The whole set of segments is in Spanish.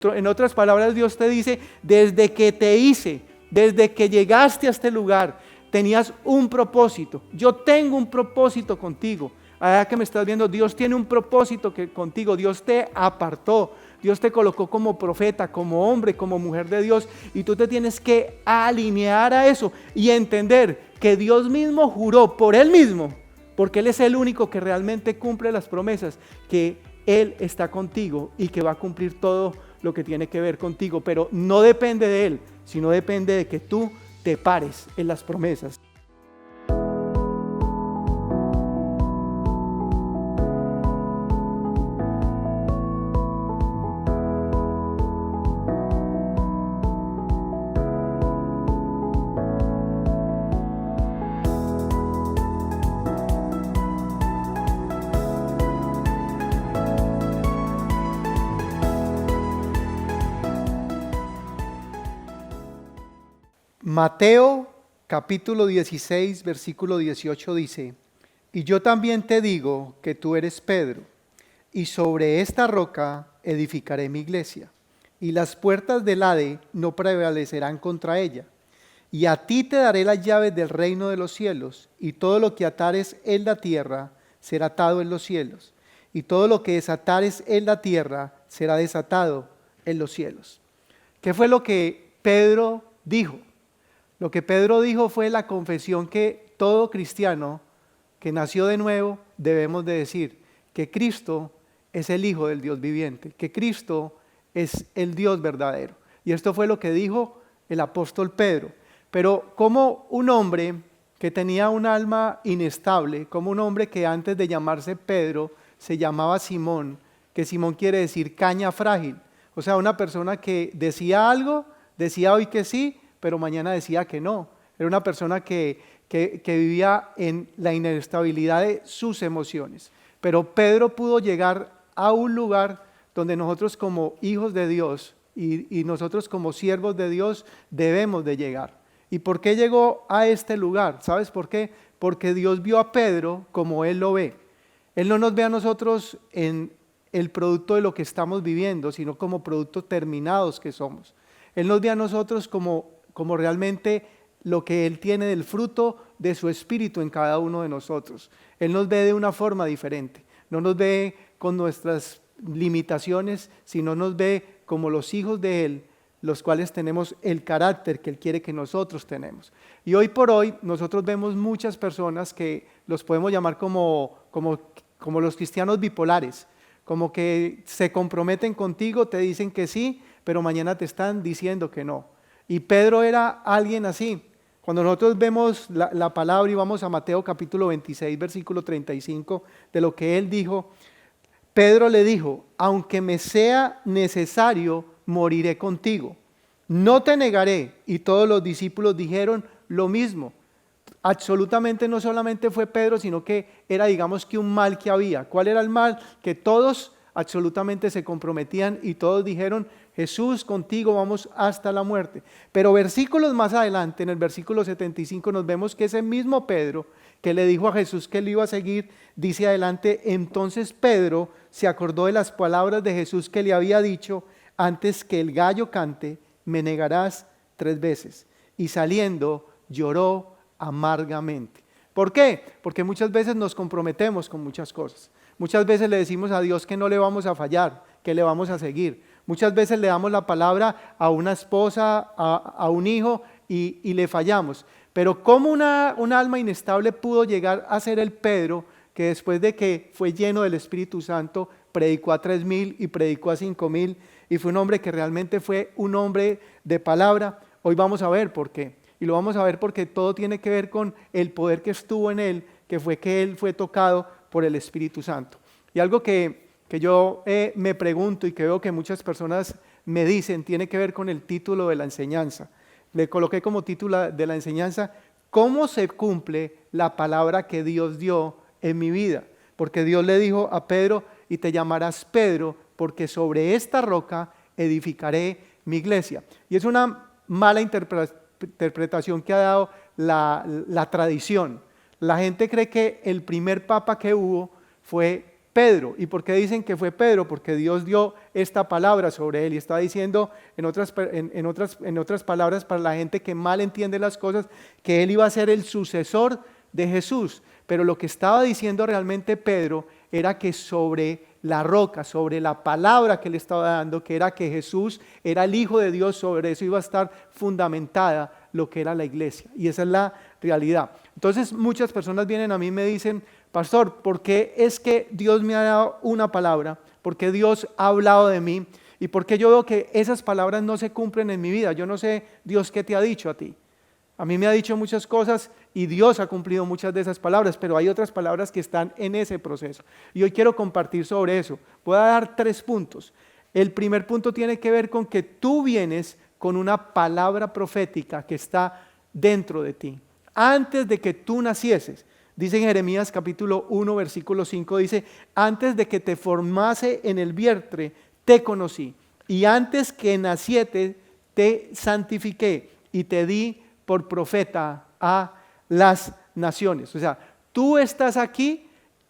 En otras palabras, Dios te dice, desde que te hice, desde que llegaste a este lugar, tenías un propósito. Yo tengo un propósito contigo. Allá que me estás viendo, Dios tiene un propósito contigo. Dios te apartó, Dios te colocó como profeta, como hombre, como mujer de Dios, y tú te tienes que alinear a eso y entender que Dios mismo juró por Él mismo, porque Él es el único que realmente cumple las promesas, que Él está contigo y que va a cumplir todo lo que tiene que ver contigo, pero no depende de Él, sino depende de que tú te pares en las promesas. Mateo capítulo 16, versículo 18 dice: y yo también te digo que tú eres Pedro, y sobre esta roca edificaré mi iglesia, y las puertas del Hades no prevalecerán contra ella. Y a ti te daré las llaves del reino de los cielos, y todo lo que atares en la tierra será atado en los cielos, y todo lo que desatares en la tierra será desatado en los cielos. ¿Qué fue lo que Pedro dijo? Lo que Pedro dijo fue la confesión que todo cristiano que nació de nuevo debemos de decir, que Cristo es el Hijo del Dios viviente, que Cristo es el Dios verdadero. Y esto fue lo que dijo el apóstol Pedro. Pero como un hombre que tenía un alma inestable, como un hombre que antes de llamarse Pedro se llamaba Simón, que Simón quiere decir caña frágil, o sea, una persona que decía algo, decía hoy que sí, pero mañana decía que no. Era una persona que vivía en la inestabilidad de sus emociones. Pero Pedro pudo llegar a un lugar donde nosotros como hijos de Dios y nosotros como siervos de Dios debemos de llegar. ¿Y por qué llegó a este lugar? ¿Sabes por qué? Porque Dios vio a Pedro como Él lo ve. Él no nos ve a nosotros en el producto de lo que estamos viviendo, sino como productos terminados que somos. Él nos ve a nosotros como realmente lo que Él tiene del fruto de su espíritu en cada uno de nosotros. Él nos ve de una forma diferente, no nos ve con nuestras limitaciones, sino nos ve como los hijos de Él, los cuales tenemos el carácter que Él quiere que nosotros tenemos. Y hoy por hoy nosotros vemos muchas personas que los podemos llamar como los cristianos bipolares, como que se comprometen contigo, te dicen que sí, pero mañana te están diciendo que no. Y Pedro era alguien así. Cuando nosotros vemos la palabra y vamos a Mateo capítulo 26, versículo 35, de lo que él dijo, Pedro le dijo, aunque me sea necesario, moriré contigo. No te negaré. Y todos los discípulos dijeron lo mismo. Absolutamente no solamente fue Pedro, sino que era, digamos, que un mal que había. ¿Cuál era el mal? Que todos absolutamente se comprometían y todos dijeron, Jesús, contigo vamos hasta la muerte. Pero versículos más adelante, en el versículo 75, nos vemos que ese mismo Pedro que le dijo a Jesús que le iba a seguir, dice adelante, entonces Pedro se acordó de las palabras de Jesús que le había dicho, antes que el gallo cante, me negarás 3 veces. Y saliendo, lloró amargamente. ¿Por qué? Porque muchas veces nos comprometemos con muchas cosas. Muchas veces le decimos a Dios que no le vamos a fallar, que le vamos a seguir. Muchas veces le damos la palabra a una esposa, a un hijo y le fallamos. Pero ¿cómo un alma inestable pudo llegar a ser el Pedro que después de que fue lleno del Espíritu Santo predicó a 3,000 y predicó a 5,000 y fue un hombre que realmente fue un hombre de palabra? Hoy vamos a ver por qué. Y lo vamos a ver porque todo tiene que ver con el poder que estuvo en él, que fue que él fue tocado por el Espíritu Santo. Y algo que yo me pregunto y que veo que muchas personas me dicen, tiene que ver con el título de la enseñanza. Le coloqué como título de la enseñanza, ¿cómo se cumple la palabra que Dios dio en mi vida? Porque Dios le dijo a Pedro, y te llamarás Pedro, porque sobre esta roca edificaré mi iglesia. Y es una mala interpretación que ha dado la tradición. La gente cree que el primer papa que hubo fue Pedro. ¿Y por qué dicen que fue Pedro? Porque Dios dio esta palabra sobre él y está diciendo en otras palabras para la gente que mal entiende las cosas, que él iba a ser el sucesor de Jesús. Pero lo que estaba diciendo realmente Pedro era que sobre la roca, sobre la palabra que le estaba dando, que era que Jesús era el Hijo de Dios, sobre eso iba a estar fundamentada lo que era la iglesia. Y esa es la realidad. Entonces muchas personas vienen a mí y me dicen: pastor, ¿por qué es que Dios me ha dado una palabra? ¿Por qué Dios ha hablado de mí? ¿Y por qué yo veo que esas palabras no se cumplen en mi vida? Yo no sé, Dios, ¿qué te ha dicho a ti? A mí me ha dicho muchas cosas y Dios ha cumplido muchas de esas palabras, pero hay otras palabras que están en ese proceso. Y hoy quiero compartir sobre eso. Voy a dar 3 puntos. El primer punto tiene que ver con que tú vienes con una palabra profética que está dentro de ti. Antes de que tú nacieses, dice en Jeremías capítulo 1, versículo 5, dice: antes de que te formase en el vientre, te conocí. Y antes que naciete, te santifiqué y te di por profeta a las naciones. O sea, tú estás aquí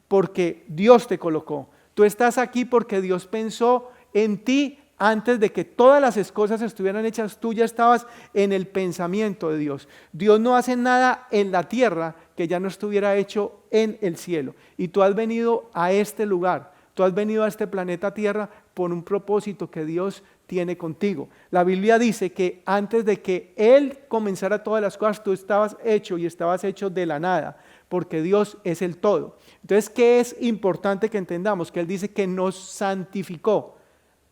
porque Dios te colocó. Tú estás aquí porque Dios pensó en ti antes de que todas las cosas estuvieran hechas. Tú ya estabas en el pensamiento de Dios. Dios no hace nada en la tierra que ya no estuviera hecho en el cielo. Y tú has venido a este lugar, tú has venido a este planeta Tierra por un propósito que Dios tiene contigo. La Biblia dice que antes de que Él comenzara todas las cosas, tú estabas hecho y estabas hecho de la nada, porque Dios es el todo. Entonces, ¿qué es importante que entendamos? Que Él dice que nos santificó.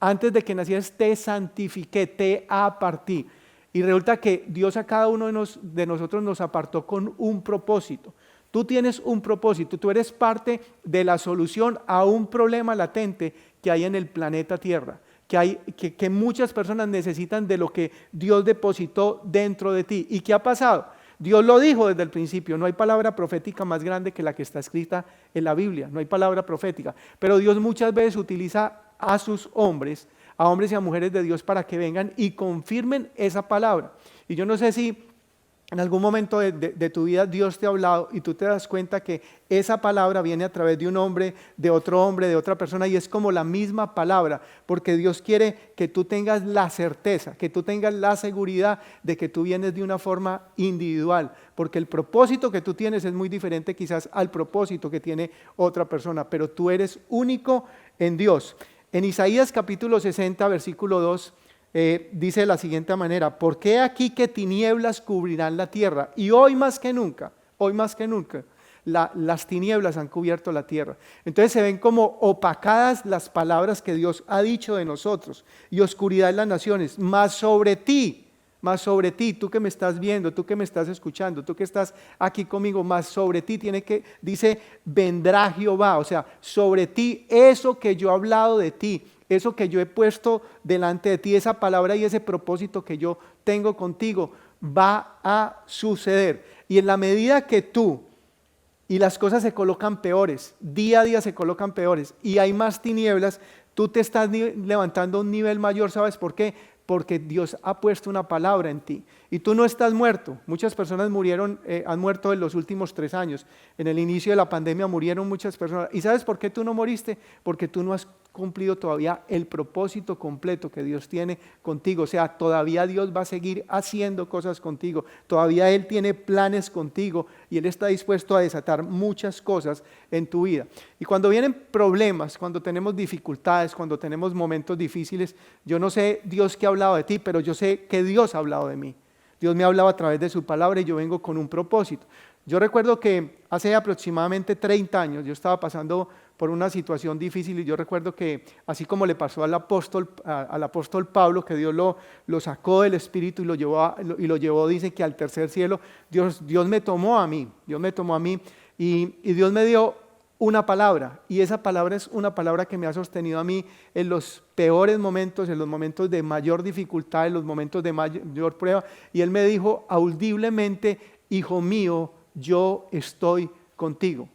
Antes de que nacieras te santifiqué, te aparté. Y resulta que Dios a cada uno de nosotros nos apartó con un propósito. Tú tienes un propósito, tú eres parte de la solución a un problema latente que hay en el planeta Tierra. Que muchas personas necesitan de lo que Dios depositó dentro de ti. ¿Y qué ha pasado? Dios lo dijo desde el principio: no hay palabra profética más grande que la que está escrita en la Biblia, no hay palabra profética. Pero Dios muchas veces utiliza a sus hombres, a hombres y a mujeres de Dios, para que vengan y confirmen esa palabra. Y yo no sé si en algún momento de tu vida Dios te ha hablado y tú te das cuenta que esa palabra viene a través de un hombre, de otra persona, y es como la misma palabra, porque Dios quiere que tú tengas la certeza, que tú tengas la seguridad de que tú vienes de una forma individual, porque el propósito que tú tienes es muy diferente quizás al propósito que tiene otra persona, pero tú eres único en Dios. En Isaías capítulo 60, versículo 2, dice de la siguiente manera: porque he aquí que tinieblas cubrirán la tierra, y hoy más que nunca, las tinieblas han cubierto la tierra. Entonces se ven como opacadas las palabras que Dios ha dicho de nosotros, y oscuridad en las naciones, más sobre ti, tú que me estás viendo, tú que me estás escuchando, tú que estás aquí conmigo, más sobre ti dice, vendrá Jehová. O sea, sobre ti, eso que yo he hablado de ti, eso que yo he puesto delante de ti, esa palabra y ese propósito que yo tengo contigo, va a suceder. Y en la medida que tú y las cosas se colocan peores, día a día se colocan peores y hay más tinieblas, tú te estás levantando a un nivel mayor. ¿Sabes por qué? Porque Dios ha puesto una palabra en ti y tú no estás muerto. Muchas personas han muerto en los últimos 3 años. En el inicio de la pandemia murieron muchas personas. ¿Y sabes por qué tú no moriste? Porque tú no has cumplido todavía el propósito completo que Dios tiene contigo. O sea, todavía Dios va a seguir haciendo cosas contigo. Todavía Él tiene planes contigo y Él está dispuesto a desatar muchas cosas en tu vida. Y cuando vienen problemas, cuando tenemos dificultades, cuando tenemos momentos difíciles, yo no sé Dios qué ha hablado de ti, pero yo sé que Dios ha hablado de mí. Dios me ha hablado a través de su palabra y yo vengo con un propósito. Yo recuerdo que hace aproximadamente 30 años yo estaba pasando por una situación difícil y yo recuerdo que así como le pasó al apóstol Pablo, que Dios lo sacó del espíritu y lo llevó, dice que al tercer cielo, Dios me tomó a mí y Dios me dio una palabra, y esa palabra es una palabra que me ha sostenido a mí en los peores momentos, en los momentos de mayor dificultad, en los momentos de mayor prueba, y Él me dijo audiblemente: hijo mío, yo estoy contigo.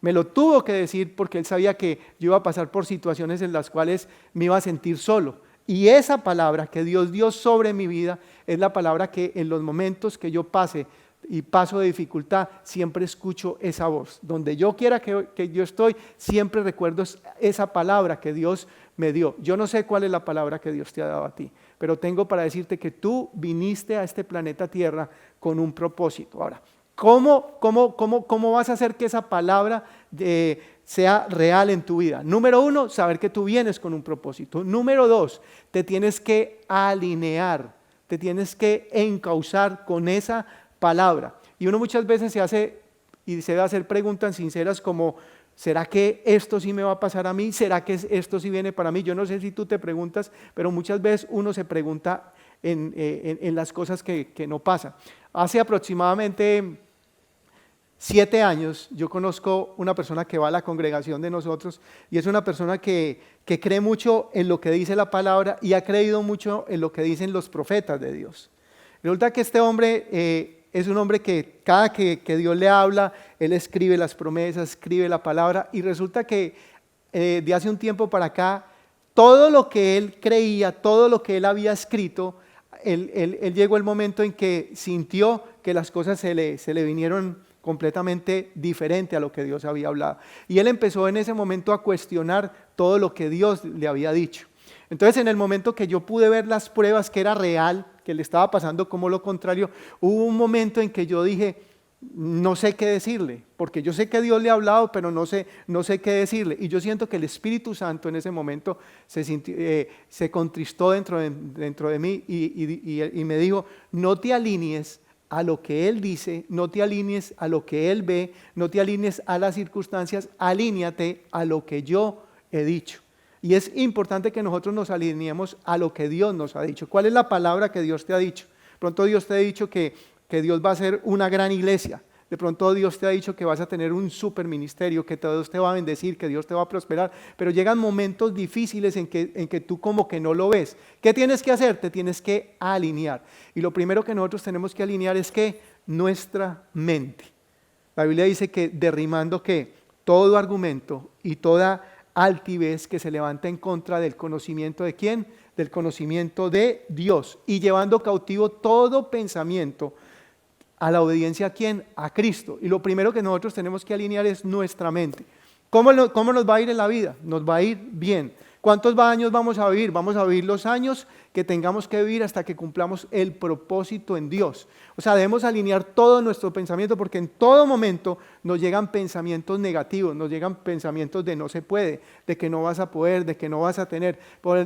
Me lo tuvo que decir porque Él sabía que yo iba a pasar por situaciones en las cuales me iba a sentir solo, y esa palabra que Dios dio sobre mi vida es la palabra que en los momentos que yo pase y paso de dificultad, siempre escucho esa voz. Donde yo quiera que yo estoy, siempre recuerdo esa palabra que Dios me dio. Yo no sé cuál es la palabra que Dios te ha dado a ti, pero tengo para decirte que tú viniste a este planeta Tierra con un propósito. Ahora, ¿cómo vas a hacer que esa palabra sea real en tu vida? Número 1, saber que tú vienes con un propósito. Número 2, te tienes que alinear, te tienes que encauzar con esa palabra. Y uno muchas veces se debe hacer preguntas sinceras como: ¿será que esto sí me va a pasar a mí? ¿Será que esto sí viene para mí? Yo no sé si tú te preguntas, pero muchas veces uno se pregunta en las cosas que no pasan. Hace aproximadamente 7 años yo conozco una persona que va a la congregación de nosotros y es una persona que cree mucho en lo que dice la palabra y ha creído mucho en lo que dicen los profetas de Dios. Resulta que este hombre es un hombre que cada que Dios le habla, él escribe las promesas, escribe la palabra, y resulta que de hace un tiempo para acá, todo lo que él creía, todo lo que él había escrito, él llegó el momento en que sintió que las cosas se le vinieron completamente diferente a lo que Dios había hablado. Y él empezó en ese momento a cuestionar todo lo que Dios le había dicho. Entonces, en el momento que yo pude ver las pruebas que era real, que le estaba pasando como lo contrario, hubo un momento en que yo dije: no sé qué decirle, porque yo sé que Dios le ha hablado, pero no sé qué decirle. Y yo siento que el Espíritu Santo en ese momento se contristó dentro de mí y me dijo: no te alinees a lo que Él dice, no te alinees a lo que Él ve, no te alinees a las circunstancias, alíñate a lo que yo he dicho. Y es importante que nosotros nos alineemos a lo que Dios nos ha dicho. ¿Cuál es la palabra que Dios te ha dicho? Pronto Dios te ha dicho que Dios va a ser una gran iglesia. De pronto Dios te ha dicho que vas a tener un super ministerio, que Dios te va a bendecir, que Dios te va a prosperar. Pero llegan momentos difíciles en que tú como que no lo ves. ¿Qué tienes que hacer? Te tienes que alinear. Y lo primero que nosotros tenemos que alinear es que nuestra mente. La Biblia dice que derrimando que todo argumento y toda altivez que se levanta en contra del conocimiento de ¿quién? Del conocimiento de Dios, y llevando cautivo todo pensamiento a la obediencia ¿a quién? A Cristo. Y lo primero que nosotros tenemos que alinear es nuestra mente. ¿Cómo nos va a ir en la vida? Nos va a ir bien. ¿Cuántos años vamos a vivir? Vamos a vivir los años que tengamos que vivir hasta que cumplamos el propósito en Dios. O sea, debemos alinear todo nuestro pensamiento, porque en todo momento nos llegan pensamientos negativos, nos llegan pensamientos de no se puede, de que no vas a poder, de que no vas a tener.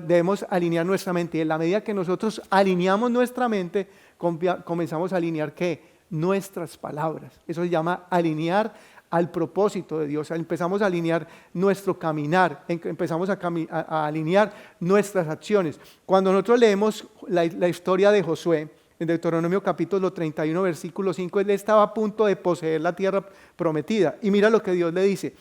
Debemos alinear nuestra mente, y en la medida que nosotros alineamos nuestra mente, comenzamos a alinear ¿qué? Nuestras palabras. Eso se llama alinear al propósito de Dios. Empezamos a alinear nuestro caminar, empezamos a alinear nuestras acciones. Cuando nosotros leemos la historia de Josué, en Deuteronomio capítulo 31, versículo 5, él estaba a punto de poseer la tierra prometida. Y mira lo que Dios le dice: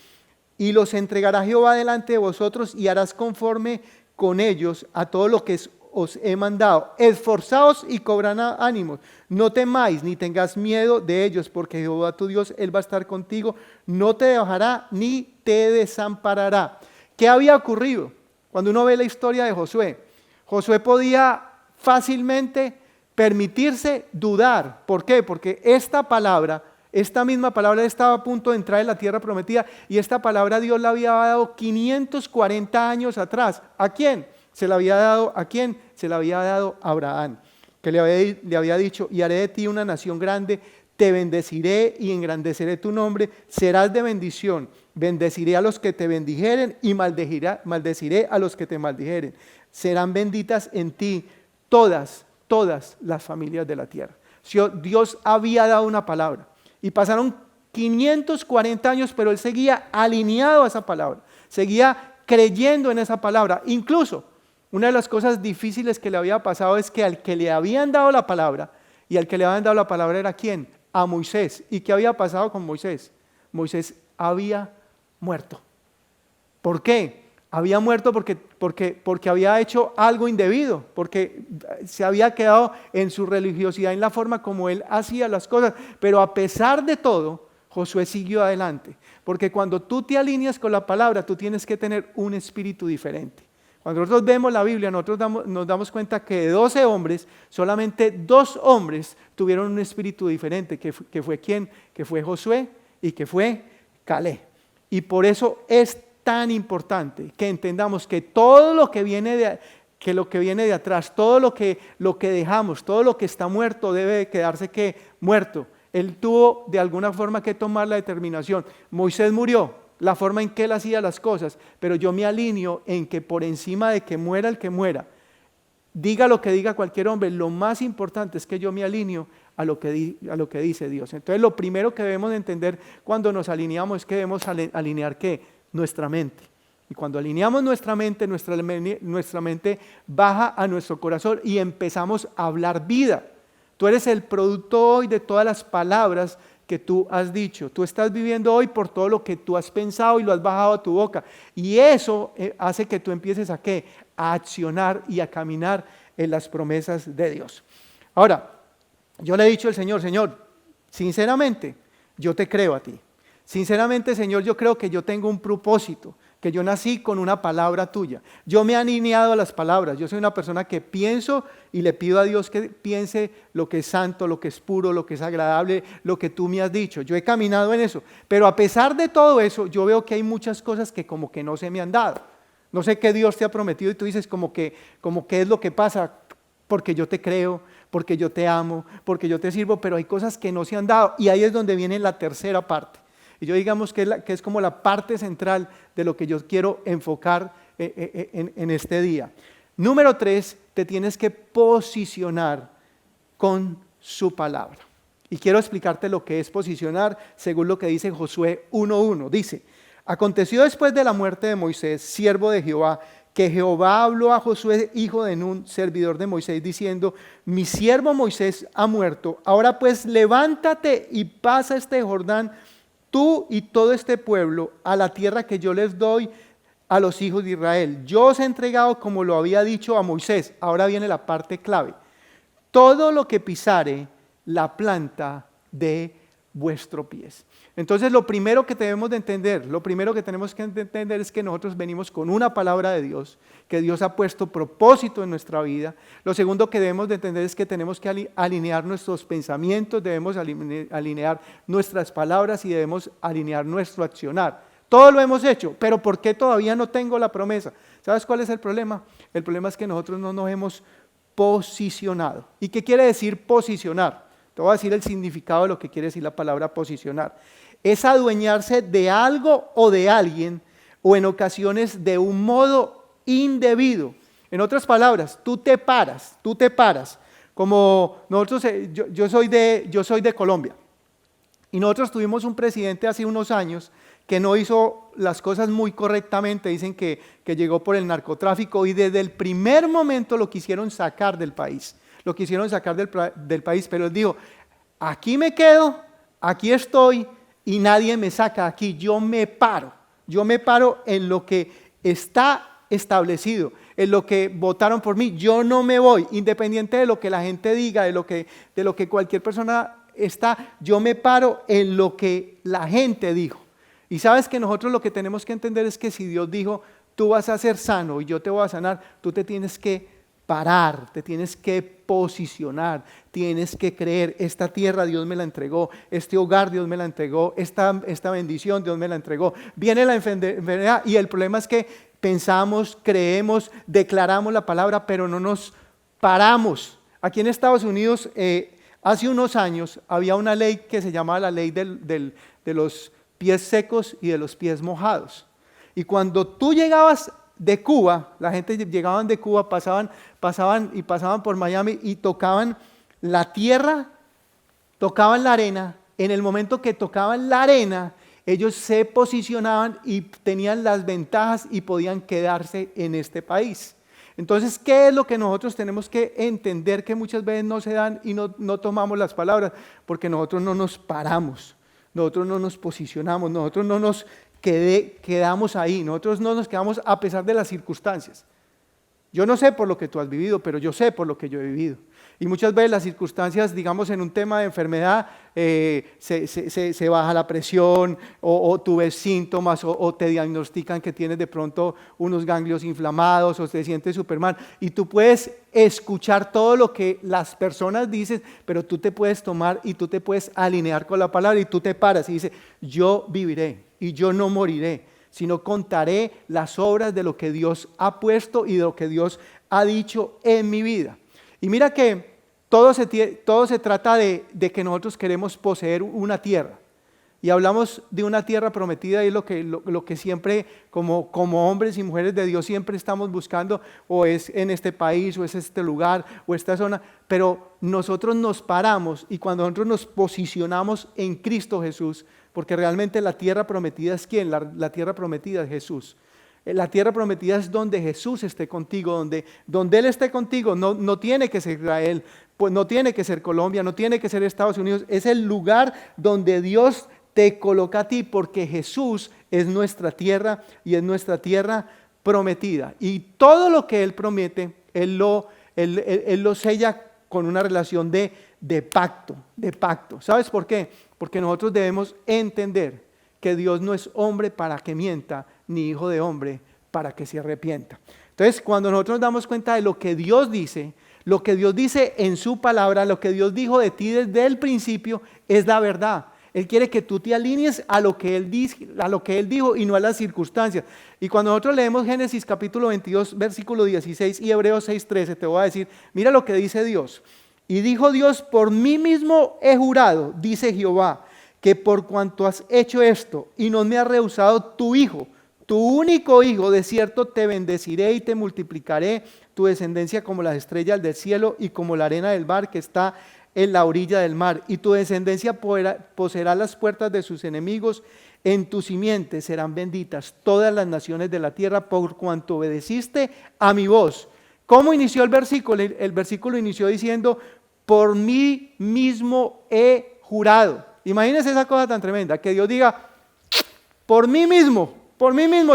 y los entregará Jehová delante de vosotros, y harás conforme con ellos a todo lo que os he mandado. Esforzaos y cobrad ánimos. No temáis ni tengas miedo de ellos, porque Jehová tu Dios, Él va a estar contigo. No te dejará ni te desamparará. ¿Qué había ocurrido? Cuando uno ve la historia de Josué, Josué podía fácilmente permitirse dudar. ¿Por qué? Porque esta misma palabra estaba a punto de entrar en la tierra prometida, y esta palabra Dios la había dado 540 años atrás. ¿A quién? Se la había dado ¿a quién? Se la había dado a Abraham, que le había dicho: y haré de ti una nación grande, te bendeciré y engrandeceré tu nombre, serás de bendición, bendeciré a los que te bendijeren y maldeciré a los que te maldijeren. Serán benditas en ti todas las familias de la tierra. Dios había dado una palabra y pasaron 540 años, pero él seguía alineado a esa palabra, seguía creyendo en esa palabra. Incluso una de las cosas difíciles que le había pasado es que al que le habían dado la palabra, y al que le habían dado la palabra era ¿quién? A Moisés. ¿Y qué había pasado con Moisés? Moisés había muerto. ¿Por qué? Había muerto porque había hecho algo indebido, porque se había quedado en su religiosidad, en la forma como él hacía las cosas. Pero a pesar de todo, Josué siguió adelante, porque cuando tú te alineas con la palabra, tú tienes que tener un espíritu diferente. Cuando nosotros vemos la Biblia, nos damos cuenta que de 12 hombres, solamente 2 hombres tuvieron un espíritu diferente, que fue ¿quién? Que fue Josué y que fue Caleb. Y por eso es tan importante que entendamos que todo lo que viene de atrás, todo lo que dejamos, todo lo que está muerto debe de quedarse que muerto. Él tuvo de alguna forma que tomar la determinación. Moisés murió, la forma en que él hacía las cosas, pero yo me alineo en que por encima de que muera el que muera, diga lo que diga cualquier hombre, lo más importante es que yo me alineo a lo que dice Dios. Entonces lo primero que debemos de entender cuando nos alineamos es que debemos alinear ¿qué? Nuestra mente. Y cuando alineamos nuestra mente baja a nuestro corazón y empezamos a hablar vida. Tú eres el producto hoy de todas las palabras que tú has dicho. Tú estás viviendo hoy por todo lo que tú has pensado y lo has bajado a tu boca. Y eso hace que tú empieces ¿a qué? A accionar y a caminar en las promesas de Dios. Ahora, yo le he dicho al Señor, Señor, sinceramente, yo te creo a ti. Sinceramente, Señor, yo creo que yo tengo un propósito, que yo nací con una palabra tuya. Yo me he alineado a las palabras. Yo soy una persona que pienso y le pido a Dios que piense lo que es santo, lo que es puro, lo que es agradable, lo que tú me has dicho. Yo he caminado en eso. Pero a pesar de todo eso, yo veo que hay muchas cosas que como que no se me han dado. No sé qué Dios te ha prometido y tú dices como que es lo que pasa, porque yo te creo, porque yo te amo, porque yo te sirvo, pero hay cosas que no se han dado. Y ahí es donde viene la tercera parte. Y yo digamos que es como la parte central de lo que yo quiero enfocar en este día. Número 3, te tienes que posicionar con su palabra. Y quiero explicarte lo que es posicionar según lo que dice Josué 1:1. Dice, aconteció después de la muerte de Moisés, siervo de Jehová, que Jehová habló a Josué, hijo de Nun, servidor de Moisés, diciendo, mi siervo Moisés ha muerto, ahora pues levántate y pasa este Jordán, tú y todo este pueblo, a la tierra que yo les doy a los hijos de Israel. Yo os he entregado como lo había dicho a Moisés. Ahora viene la parte clave. Todo lo que pisare la planta de vuestros pies. Entonces lo primero que debemos de entender, es que nosotros venimos con una palabra de Dios, que Dios ha puesto propósito en nuestra vida. Lo segundo que debemos de entender es que tenemos que alinear nuestros pensamientos, debemos alinear nuestras palabras y debemos alinear nuestro accionar. Todo lo hemos hecho, pero ¿por qué todavía no tengo la promesa? ¿Sabes cuál es el problema? El problema es que nosotros no nos hemos posicionado. ¿Y qué quiere decir posicionar? Te voy a decir el significado de lo que quiere decir la palabra posicionar. Es adueñarse de algo o de alguien, o en ocasiones de un modo indebido. En otras palabras, tú te paras. Como nosotros, yo soy de Colombia. Y nosotros tuvimos un presidente hace unos años que no hizo las cosas muy correctamente. Dicen que llegó por el narcotráfico y desde el primer momento lo quisieron sacar del país. Del país, pero él dijo, aquí me quedo, aquí estoy y nadie me saca aquí, yo me paro en lo que está establecido, en lo que votaron por mí, yo no me voy, independiente de lo que la gente diga, de lo que cualquier persona está, yo me paro en lo que la gente dijo. Y sabes que nosotros lo que tenemos que entender es que si Dios dijo, tú vas a ser sano y yo te voy a sanar, tú te tienes que parar, te tienes que posicionar, tienes que creer, esta tierra Dios me la entregó, este hogar Dios me la entregó, esta bendición Dios me la entregó. Viene la enfermedad y el problema es que pensamos, creemos, declaramos la palabra, pero no nos paramos. Aquí en Estados Unidos, hace unos años, había una ley que se llamaba la ley de los pies secos y de los pies mojados. Y cuando tú llegabas de Cuba, la gente llegaban de Cuba, pasaban por Miami y tocaban la tierra, tocaban la arena. En el momento que tocaban la arena, ellos se posicionaban y tenían las ventajas y podían quedarse en este país. Entonces, ¿qué es lo que nosotros tenemos que entender que muchas veces no se dan y no tomamos las palabras? Porque nosotros no nos paramos, nosotros no nos posicionamos, nosotros no nos quedamos ahí, nosotros no nos quedamos a pesar de las circunstancias. Yo no sé por lo que tú has vivido, pero yo sé por lo que yo he vivido. Y muchas veces las circunstancias, digamos en un tema de enfermedad, se baja la presión o tú ves síntomas o te diagnostican que tienes de pronto unos ganglios inflamados o te sientes súper mal. Y tú puedes escuchar todo lo que las personas dicen, pero tú te puedes tomar y tú te puedes alinear con la palabra y tú te paras y dices, yo viviré y yo no moriré, sino contaré las obras de lo que Dios ha puesto y de lo que Dios ha dicho en mi vida. Y mira que todo se trata de que nosotros queremos poseer una tierra. Y hablamos de una tierra prometida y es lo que siempre como hombres y mujeres de Dios siempre estamos buscando, o es en este país, o es este lugar, o esta zona. Pero nosotros nos paramos y cuando nosotros nos posicionamos en Cristo Jesús, porque realmente la tierra prometida es ¿quién? La tierra prometida es Jesús. La tierra prometida es donde Jesús esté contigo, donde Él esté contigo. No tiene que ser Israel, pues no tiene que ser Colombia, no tiene que ser Estados Unidos. Es el lugar donde Dios te coloca a ti, porque Jesús es nuestra tierra y es nuestra tierra prometida. Y todo lo que Él promete, Él lo sella con una relación de pacto. ¿Sabes por qué? Porque nosotros debemos entender que Dios no es hombre para que mienta, ni hijo de hombre para que se arrepienta. Entonces, cuando nosotros nos damos cuenta de lo que Dios dice en su palabra, lo que Dios dijo de ti desde el principio, es la verdad. Él quiere que tú te alinees a lo que Él dijo y no a las circunstancias. Y cuando nosotros leemos Génesis capítulo 22, versículo 16 y Hebreos 6:13, te voy a decir, mira lo que dice Dios. Y dijo Dios, por mí mismo he jurado, dice Jehová, que por cuanto has hecho esto y no me has rehusado tu hijo, tu único hijo, de cierto te bendeciré y te multiplicaré tu descendencia como las estrellas del cielo y como la arena del mar que está en la orilla del mar. Y tu descendencia poseerá las puertas de sus enemigos. En tu simiente serán benditas todas las naciones de la tierra por cuanto obedeciste a mi voz. ¿Cómo inició el versículo? El versículo inició diciendo, por mí mismo he jurado. Imagínense esa cosa tan tremenda, que Dios diga, por mí mismo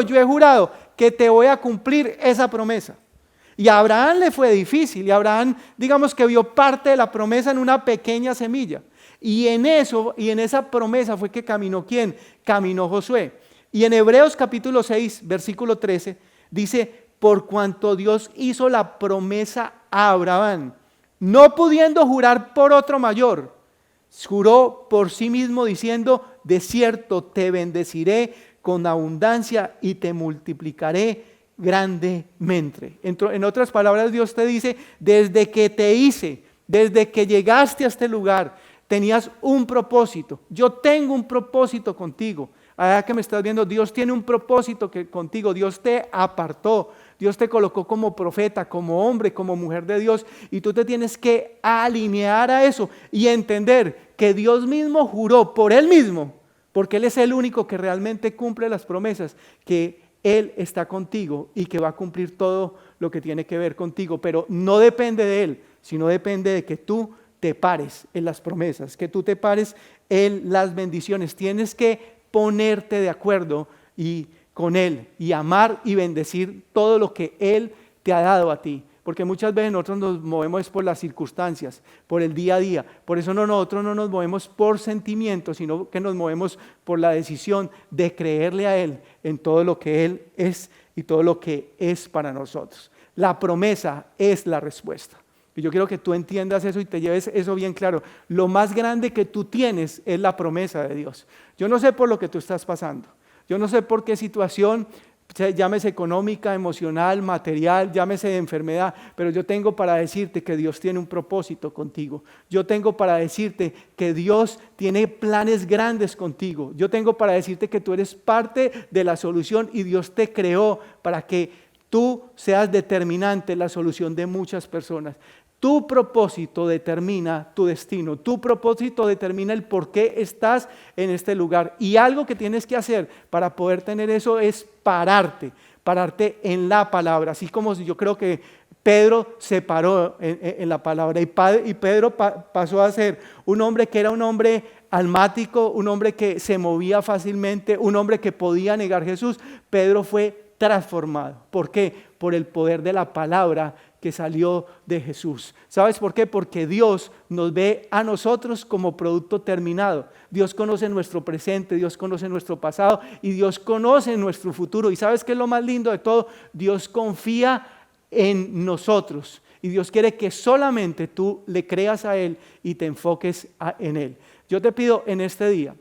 yo he jurado que te voy a cumplir esa promesa. Y a Abraham le fue difícil, y Abraham, digamos que vio parte de la promesa en una pequeña semilla. Y en esa promesa fue que caminó ¿quién? Caminó Josué. Y en Hebreos capítulo 6, versículo 13, dice, por cuanto Dios hizo la promesa a Abraham, no pudiendo jurar por otro mayor, juró por sí mismo diciendo, de cierto te bendeciré con abundancia y te multiplicaré grandemente. En otras palabras, Dios te dice, desde que te hice, desde que llegaste a este lugar, tenías un propósito. Yo tengo un propósito contigo. Allá que me estás viendo, Dios tiene un propósito contigo. Dios te apartó, Dios te colocó como profeta, como hombre, como mujer de Dios, y tú te tienes que alinear a eso y entender que Dios mismo juró por Él mismo, porque Él es el único que realmente cumple las promesas, que Él está contigo y que va a cumplir todo lo que tiene que ver contigo, pero no depende de Él, sino depende de que tú te pares en las promesas, que tú te pares en las bendiciones. Tienes que ponerte de acuerdo con Él y amar y bendecir todo lo que Él te ha dado a ti. Porque muchas veces nosotros nos movemos por las circunstancias, por el día a día. Por eso nosotros no nos movemos por sentimientos, sino que nos movemos por la decisión de creerle a Él en todo lo que Él es y todo lo que es para nosotros. La promesa es la respuesta. Y yo quiero que tú entiendas eso y te lleves eso bien claro. Lo más grande que tú tienes es la promesa de Dios. Yo no sé por lo que tú estás pasando. Yo no sé por qué situación, llámese económica, emocional, material, llámese de enfermedad, pero yo tengo para decirte que Dios tiene un propósito contigo. Yo tengo para decirte que Dios tiene planes grandes contigo. Yo tengo para decirte que tú eres parte de la solución y Dios te creó para que tú seas determinante en la solución de muchas personas. Tu propósito determina tu destino. Tu propósito determina el por qué estás en este lugar. Y algo que tienes que hacer para poder tener eso es pararte en la palabra. Así como yo creo que Pedro se paró en la palabra. Y Pedro pasó a ser un hombre que era un hombre almático, un hombre que se movía fácilmente, un hombre que podía negar a Jesús. Pedro fue transformado. ¿Por qué? Por el poder de la palabra que salió de Jesús. ¿Sabes por qué? Porque Dios nos ve a nosotros como producto terminado. Dios conoce nuestro presente, Dios conoce nuestro pasado y Dios conoce nuestro futuro. ¿Y sabes qué es lo más lindo de todo? Dios confía en nosotros y Dios quiere que solamente tú le creas a Él y te enfoques en Él. Yo te pido en este día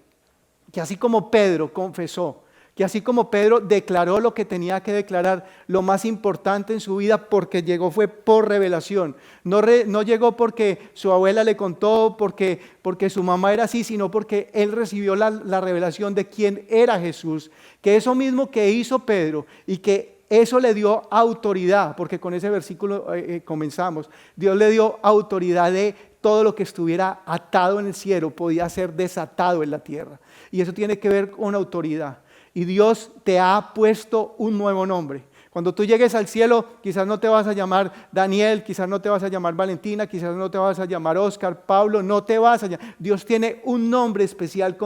que así como Pedro confesó, que así como Pedro declaró lo que tenía que declarar, lo más importante en su vida, porque llegó fue por revelación. No llegó porque su abuela le contó, porque su mamá era así, sino porque él recibió la revelación de quién era Jesús. Que eso mismo que hizo Pedro y que eso le dio autoridad, porque con ese versículo comenzamos. Dios le dio autoridad de todo lo que estuviera atado en el cielo podía ser desatado en la tierra. Y eso tiene que ver con autoridad. Y Dios te ha puesto un nuevo nombre. Cuando tú llegues al cielo, quizás no te vas a llamar Daniel, quizás no te vas a llamar Valentina, quizás no te vas a llamar Oscar, Pablo, no te vas a llamar. Dios tiene un nombre especial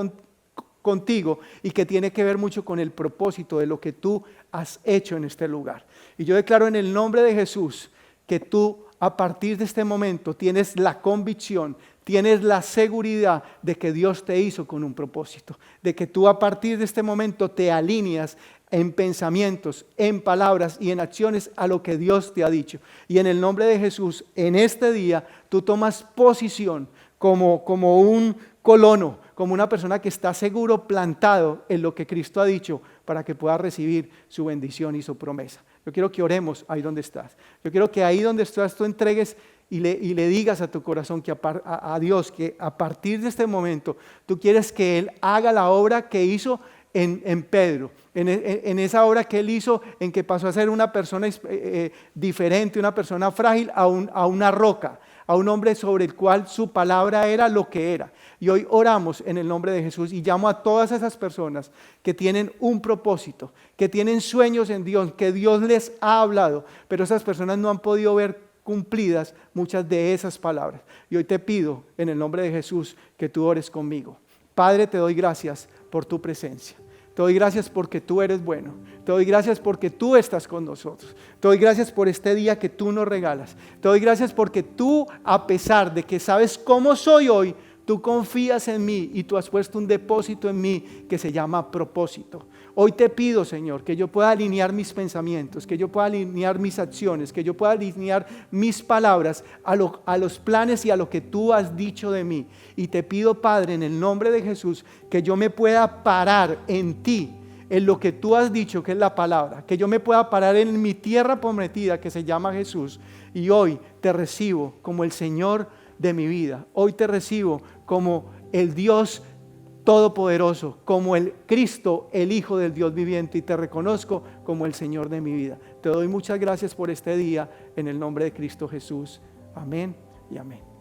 contigo y que tiene que ver mucho con el propósito de lo que tú has hecho en este lugar. Y yo declaro en el nombre de Jesús que tú a partir de este momento tienes la convicción, tienes la seguridad de que Dios te hizo con un propósito, de que tú a partir de este momento te alineas en pensamientos, en palabras y en acciones a lo que Dios te ha dicho. Y en el nombre de Jesús, en este día, tú tomas posición como un colono, como una persona que está seguro, plantado en lo que Cristo ha dicho para que pueda recibir su bendición y su promesa. Yo quiero que oremos ahí donde estás. Yo quiero que ahí donde estás tú entregues y le digas a tu corazón que a Dios que a partir de este momento tú quieres que Él haga la obra que hizo en Pedro, en esa obra que Él hizo en que pasó a ser una persona diferente, una persona frágil a una roca, a un hombre sobre el cual su palabra era lo que era. Y hoy oramos en el nombre de Jesús y llamo a todas esas personas que tienen un propósito, que tienen sueños en Dios, que Dios les ha hablado, pero esas personas no han podido ver cumplidas muchas de esas palabras. Y hoy te pido en el nombre de Jesús que tú ores conmigo. Padre, te doy gracias por tu presencia. Te doy gracias porque tú eres bueno. Te doy gracias porque tú estás con nosotros. Te doy gracias por este día que tú nos regalas. Te doy gracias porque tú, a pesar de que sabes cómo soy hoy, tú confías en mí y tú has puesto un depósito en mí que se llama propósito. Hoy te pido, Señor, que yo pueda alinear mis pensamientos, que yo pueda alinear mis acciones, que yo pueda alinear mis palabras a los planes y a lo que tú has dicho de mí. Y te pido, Padre, en el nombre de Jesús, que yo me pueda parar en ti, en lo que tú has dicho, que es la palabra, que yo me pueda parar en mi tierra prometida, que se llama Jesús. Y hoy te recibo como el Señor de mi vida. Hoy te recibo como el Dios todopoderoso, como el Cristo, el Hijo del Dios viviente, y te reconozco como el Señor de mi vida. Te doy muchas gracias por este día en el nombre de Cristo Jesús. Amén y amén.